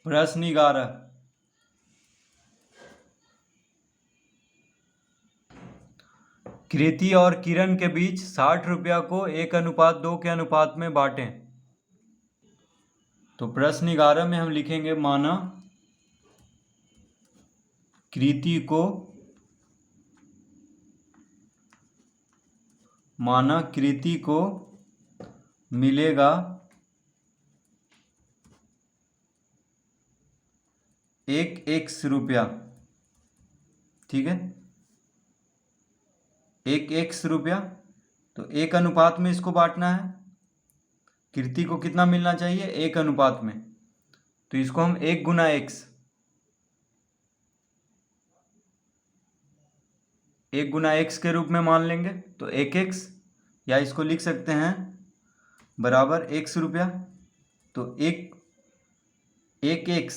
प्रश्न 11। कृति और किरण के बीच 60 रुपया को 1:2 के अनुपात में बांटें। तो प्रश्न 11 में हम लिखेंगे माना कृति को मिलेगा 1x रुपया। ठीक है, 1x रुपया। तो 1 अनुपात में इसको बांटना है। कृति को कितना मिलना चाहिए? 1 अनुपात में। तो इसको हम 1 गुना x, 1 गुना x के रूप में मान लेंगे। तो 1x, या इसको लिख सकते हैं बराबर x रुपया। तो एक x,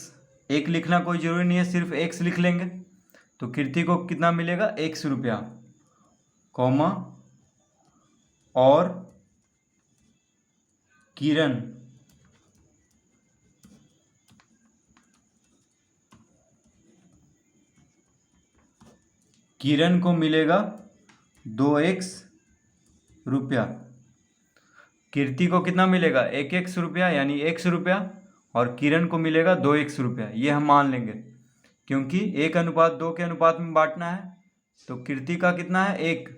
एक लिखना कोई ज़रूरी नहीं है, सिर्फ x लिख लेंगे। तो कृति को कितना मिलेगा? x रुपया, कॉमा, और किरण को मिलेगा 2x रुपया। कृति को कितना मिलेगा? 1x रुपया, यानी x रुपया, और किरण को मिलेगा 2x रुपया। ये हम मान लेंगे क्योंकि 1:2 के अनुपात में बांटना है। तो कृति का कितना है? 1,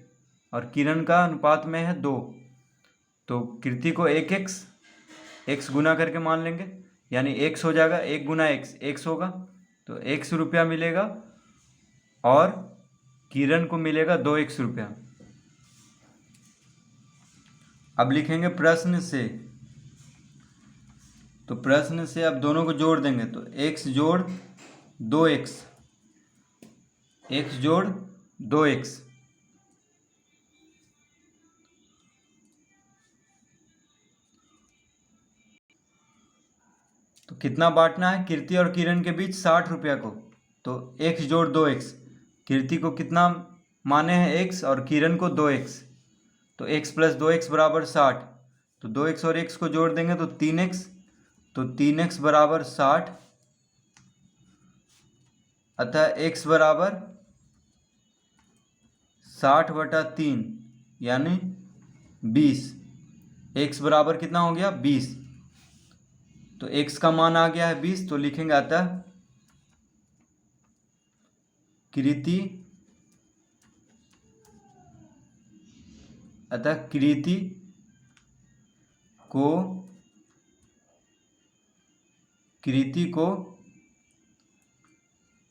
और किरण का अनुपात में है 2। तो कृति को 1x गुना करके मान लेंगे, यानी x हो जाएगा। 1 गुना x होगा। तो x रुपया मिलेगा और किरण को मिलेगा 2x रुपया। अब लिखेंगे प्रश्न से। तो प्रश्न से अब दोनों को जोड़ देंगे। तो x जोड़ 2x, x जोड़ 2x। तो कितना बांटना है कृति और किरण के बीच? 60 रुपया को। तो x जोड़ 2x, कृति को कितना माने हैं? x, और किरण को 2x। तो x प्लस 2x बराबर 60। तो 2x और x को जोड़ देंगे तो 3x। तो 3x बराबर 60, अतः x बराबर 60/3 यानी 20। x बराबर कितना हो गया? 20। तो x का मान आ गया है 20। तो लिखेंगे अतः कृति को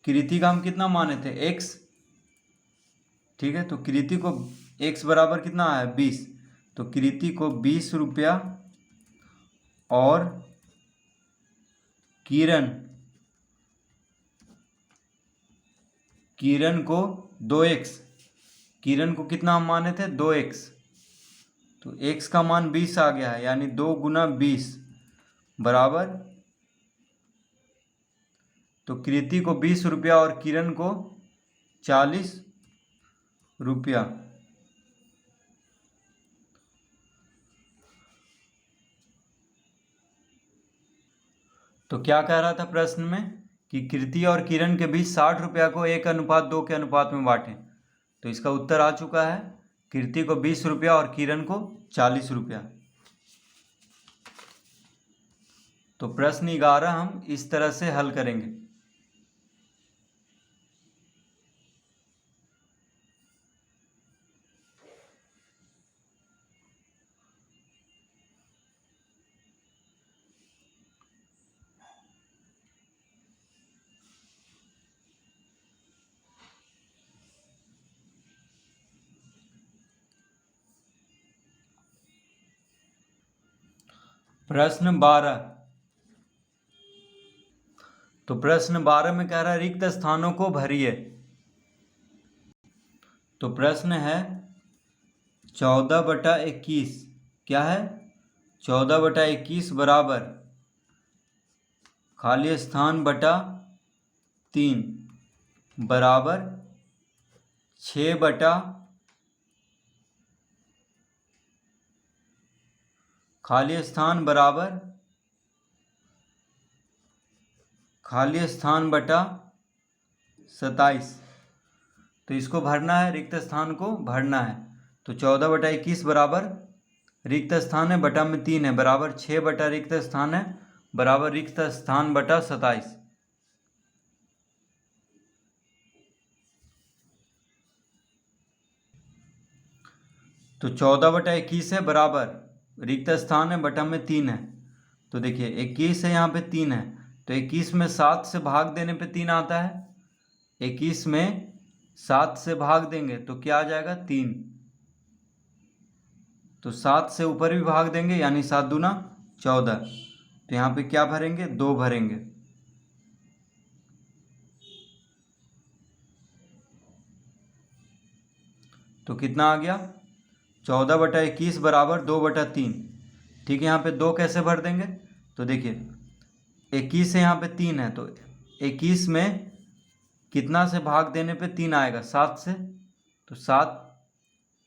कृति का हम कितना माने थे? x। ठीक है, तो कृति को x बराबर कितना आया? 20। तो कृति को 20 रुपया और किरण को 2x। किरण को कितना हम माने थे? 2x। तो x का मान 20 आ गया है, यानी 2 गुना 20 बराबर। तो कृति को 20 रुपया और किरण को 40 रुपया। तो क्या कह रहा था प्रश्न में? कि कृति और किरण के बीच 60 रुपया को 1:2 के अनुपात में बांटें। तो इसका उत्तर आ चुका है। कृति को 20 रुपया और किरण को 40 रुपया। तो प्रश्न 11 हम इस तरह से हल करेंगे। प्रश्न 12। तो प्रश्न 12 में कह रहा है रिक्त स्थानों को भरिए। तो प्रश्न है 14/21। क्या है? 14/21 बराबर खाली स्थान बटा 3 बराबर 6 बटा खाली स्थान बराबर खाली स्थान बटा 27, तो इसको भरना है, रिक्त स्थान को भरना है। तो 14/21 बराबर रिक्त स्थान है बटा में 3 है बराबर 6 बटा रिक्त स्थान है बराबर रिक्त स्थान बटा 27। तो 14/21 है बराबर रिक्त स्थान है बटा में 3 है। तो देखिए 21 है, यहाँ पे 3 है, तो 21 में 7 से भाग देने पे 3 आता है। 21 में 7 से भाग देंगे तो क्या आ जाएगा 3। तो 7 से ऊपर भी भाग देंगे यानी 7 दूना 14। तो यहाँ पे क्या भरेंगे 2 भरेंगे। तो कितना आ गया 14/21 बराबर 2/3। ठीक है, यहाँ पे 2 कैसे भर देंगे, तो देखिए 21 है, यहाँ पे 3 है, तो 21 में कितना से भाग देने पे 3 आएगा 7 से। तो 7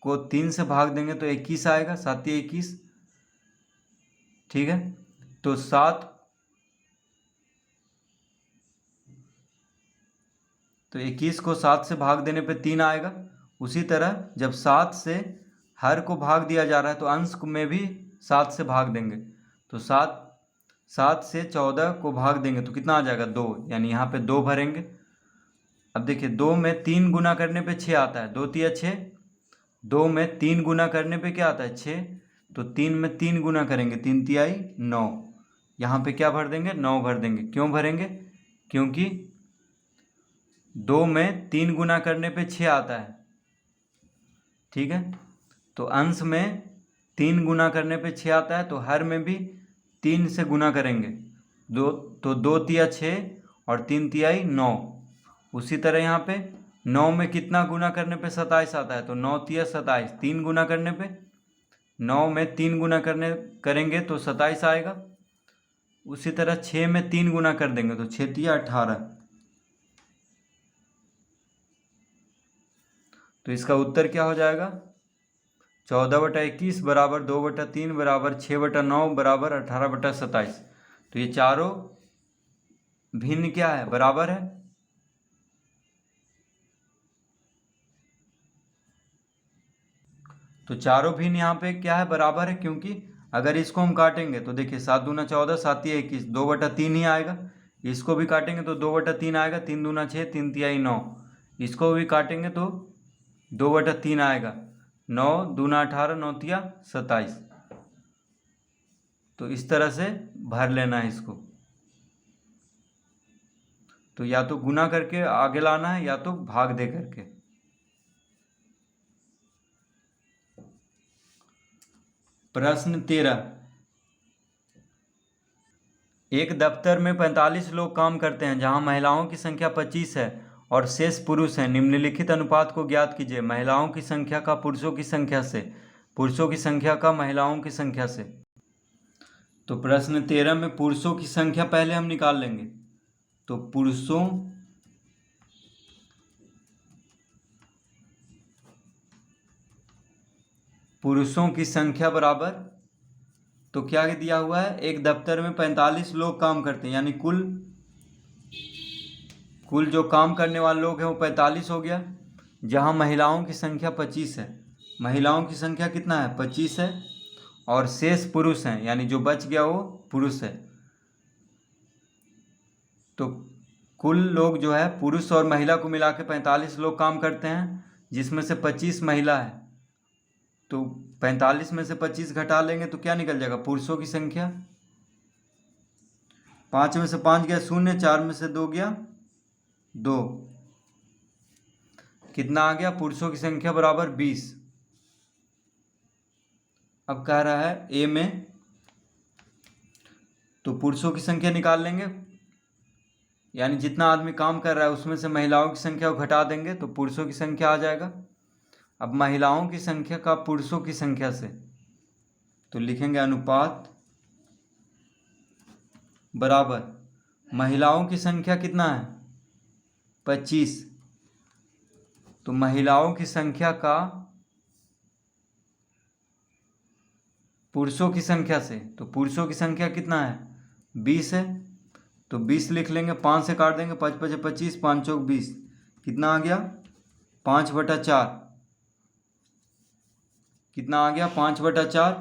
को 3 से भाग देंगे तो 21 आएगा, 7 या 21। ठीक है, तो 21 को 7 से भाग देने पे 3 आएगा। उसी तरह जब 7 से हर को भाग दिया जा रहा है तो अंश में भी 7 से भाग देंगे। तो 7 से 14 को भाग देंगे तो कितना आ जाएगा 2, यानी यहाँ पे 2 भरेंगे। अब देखिए 2 में 3 गुना करने पे 6 आता है, 2 तिया 6। 2 में 3 गुना करने पे क्या आता है 6, तो 3 में 3 गुना करेंगे 3 तिहाई 9। यहाँ पे क्या भर देंगे 9 भर देंगे। क्यों भरेंगे, क्योंकि 2 में 3 गुना करने पे 6 आता है। ठीक है, तो अंश में 3 गुना करने पे 6 आता है, तो हर में भी 3 से गुना करेंगे। 2 तिया 6 और 3 तिहाई 9। उसी तरह यहाँ पे 9 में कितना गुना करने पे 27 आता है, तो 9 तिया 27, 3 गुना करने पे 9 में 3 गुना करेंगे तो 27 आएगा। उसी तरह 6 में 3 गुना कर देंगे तो 6 तिया 18। तो इसका उत्तर क्या हो जाएगा 14/21 बराबर 2/3 बराबर 6/9 बराबर 18/27। तो ये चारों भिन्न क्या है, बराबर है। तो चारों भिन्न यहाँ पे क्या है, बराबर है, क्योंकि अगर इसको हम काटेंगे तो देखिए 7 दूना 14, 7 या 21, 2/3 ही आएगा। इसको भी काटेंगे तो 2/3 आएगा, 3 दूना 6, 3 तिहाई 9। इसको भी काटेंगे तो 2/3 आएगा, 9 दूना 18, 9 तिया 27। तो इस तरह से भर लेना है इसको। तो या तो गुना करके आगे लाना है या तो भाग दे करके। प्रश्न 13, एक दफ्तर में 45 लोग काम करते हैं जहां महिलाओं की संख्या 25 है और शेष पुरुष हैं। निम्नलिखित अनुपात को ज्ञात कीजिए। महिलाओं की संख्या का पुरुषों की संख्या से, पुरुषों की संख्या का महिलाओं की संख्या से। तो प्रश्न 13 में पुरुषों की संख्या पहले हम निकाल लेंगे। तो पुरुषों की संख्या बराबर, तो क्या दिया हुआ है, एक दफ्तर में 45 लोग काम करते हैं, यानी कुल जो काम करने वाले लोग हैं वो 45 हो गया, जहां महिलाओं की संख्या 25 है। महिलाओं की संख्या कितना है 25 है, और शेष पुरुष हैं, यानी जो बच गया वो पुरुष है। तो कुल लोग जो है पुरुष और महिला को मिला के 45 लोग काम करते हैं, जिसमें से 25 महिला है। तो 45 में से 25 घटा लेंगे तो क्या निकल जाएगा, पुरुषों की संख्या। 5 में से 5 गया 0, 4 में से 2 गया 2, कितना आ गया, पुरुषों की संख्या बराबर 20। अब कह रहा है ए में, तो पुरुषों की संख्या निकाल लेंगे, यानी जितना आदमी काम कर रहा है उसमें से महिलाओं की संख्या को घटा देंगे तो पुरुषों की संख्या आ जाएगा। अब महिलाओं की संख्या का पुरुषों की संख्या से, तो लिखेंगे अनुपात बराबर महिलाओं की संख्या कितना है 25, तो महिलाओं की संख्या का पुरुषों की संख्या से, तो पुरुषों की संख्या कितना है 20 है, तो 20 लिख लेंगे, 5 से काट देंगे, 5 5 25, 5 चौक 20, कितना आ गया 5/4। कितना आ गया 5/4।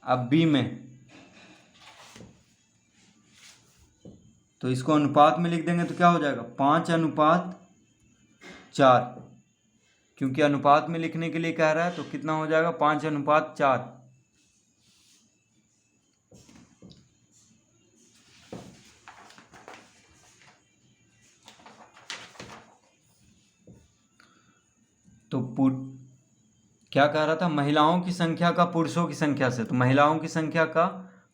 अब बी में तो इसको अनुपात में लिख देंगे तो क्या हो जाएगा 5/4, क्योंकि अनुपात में लिखने के लिए कह रहा है तो कितना हो जाएगा 5/4। तो क्या कह रहा था, महिलाओं की संख्या का पुरुषों की संख्या से, तो महिलाओं की संख्या का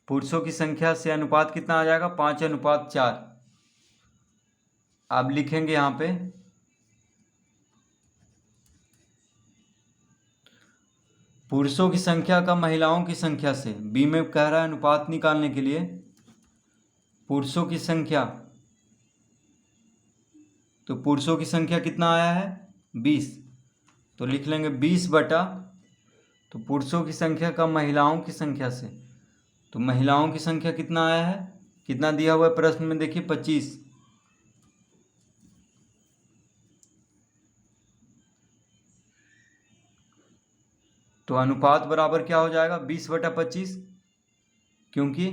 पुरुषों की संख्या से अनुपात कितना आ जाएगा 5/4। अब लिखेंगे यहाँ पे पुरुषों की संख्या का महिलाओं की संख्या से, बी में कह रहा है अनुपात निकालने के लिए पुरुषों की संख्या, तो पुरुषों की संख्या कितना आया है 20, तो लिख लेंगे 20 बटा, तो पुरुषों की संख्या का महिलाओं की संख्या से, तो महिलाओं की संख्या कितना आया है, कितना दिया हुआ है प्रश्न में देखिए 25, तो अनुपात बराबर क्या हो जाएगा 20/25, क्योंकि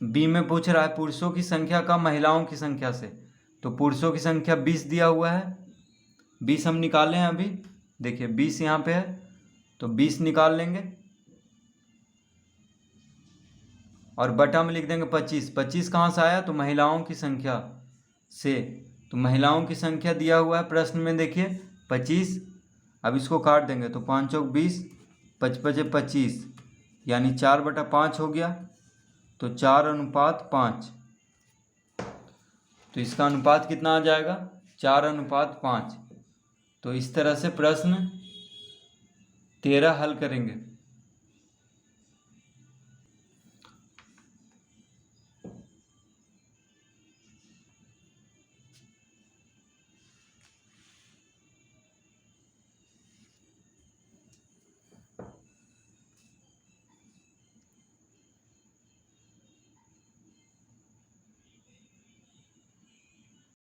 बी में पूछ रहा है पुरुषों की संख्या का महिलाओं की संख्या से, तो पुरुषों की संख्या 20 दिया हुआ है, 20 हम निकाले हैं अभी, देखिए 20 यहाँ पे है तो 20 निकाल लेंगे और बटा में लिख देंगे 25। 25 कहाँ से आया, तो महिलाओं की संख्या से, तो महिलाओं की संख्या दिया हुआ है प्रश्न में देखिए 25। अब इसको काट देंगे तो 5 चौक 20, 5 5 25, यानी 4/5 हो गया, तो 4/5, तो इसका अनुपात कितना आ जाएगा 4/5। तो इस तरह से प्रश्न 13 हल करेंगे।